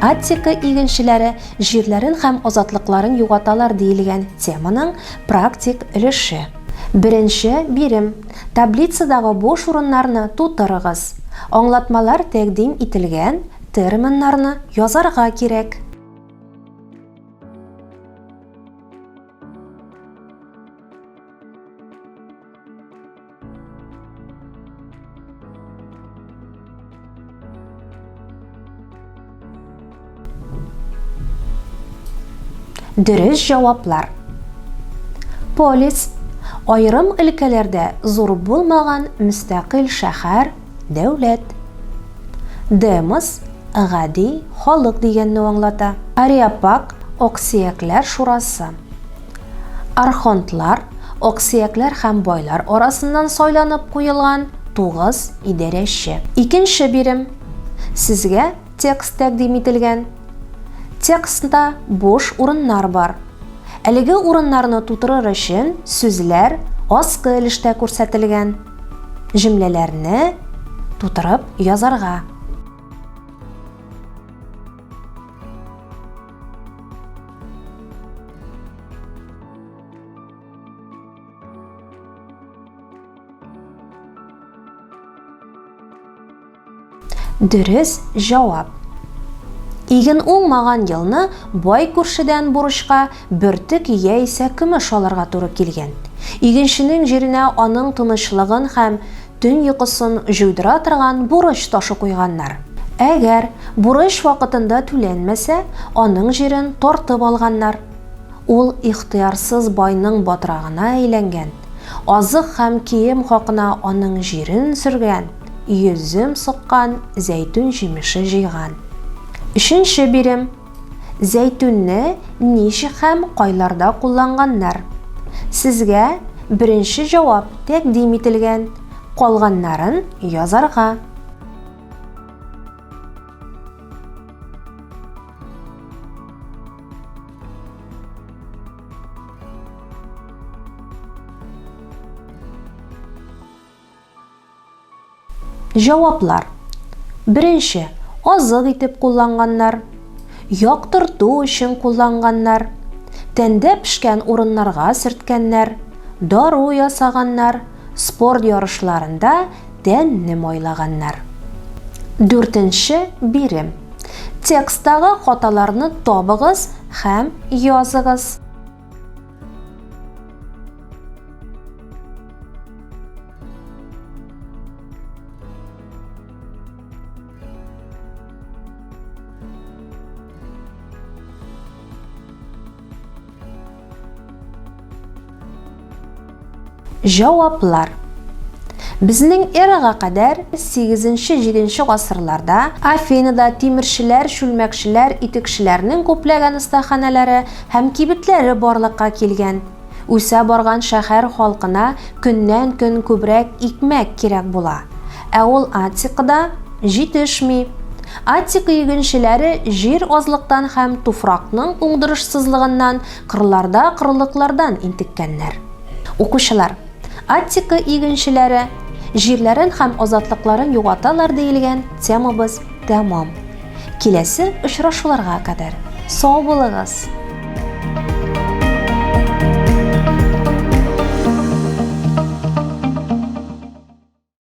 Аттика игенчеләре җирләрен һәм азатлыкларын югаталар диелгән теманың практик өлеше. Беренче бирем. Таблицадагы буш урыннарны тутырыгыз. Аңлатмалар тәкъдим ителгән терминнарны язарга кирәк. Дөрес җаваплар. Полис айрым өлкәләрдә зур булмаган мөстәкыйль шәһәр, дәүләт. Демос гади халык дигәнне аңлата. Ареопаг аксөякләр шурасы. Архонтлар аксөякләр һәм байлар арасыннан сайланып куелган 9 идарәче. Икенче бирем. Сезгә текст тәкъдим ителгән. Текстта буш урыннар бар. Әлеге урыннарны тутырыр өчен сүзләр аскы өлештә күрсәтелгән. Җөмләләрне тутырып язарга. Дөрес җавап. Иген уңмаган елны бай күршедән бурычка бөртек яисә көмеш алырга туры килгән. Игенченең җиренә аның тынычлыгын һәм төн йокысын җуйдыра торган бурыч ташы куйганнар. Әгәр бурыч вакытында түләнмәсә, аның җирен тартып алганнар. Ул ихтыярсыз байның батрагына әйләнгән. Азык һәм кием хакына аның җирен сөргән, йөзем сыккан, зәйтүн җимеше җыйган. Өченче бирем. Зәйтүнне ничек һәм кайларда кулланганнар? Сезгә беренче җавап тәкъдим ителгән. Калганнарын язарга. Җаваплар. Беренче. Азык итеп кулланганнар, яктырту өчен кулланганнар, тәндә пешкән урыннарга сөрткәннәр, дару ясаганнар, спорт ярышларында тәнне майлаганнар. Дүртенче бирем. Текстагы хаталарны табыгыз һәм языгыз. Җаваплар. Безнең эрага кадәр 8-7 гасырларда Афинада тимерчеләр, шүлмәкчеләр, итекчеләрнең күпләгән остаханәләре һәм кибетләре барлыкка килгән. Үсә барган шәһәр халкына көннән-көн күбрәк икмәк кирәк була. Ә ул Аттикада җитешми. Аттика игенчеләре җир азлыктан һәм туфракның уңдырышсызлыгыннан кырларда кырлыклардан интеккәннәр. Укучылар, Аттика игенчеләре җирләрен һәм азатлыкларын югаталар диелгән темабыз тәмам. Киләсе очрашуларга кадәр сау булыгыз.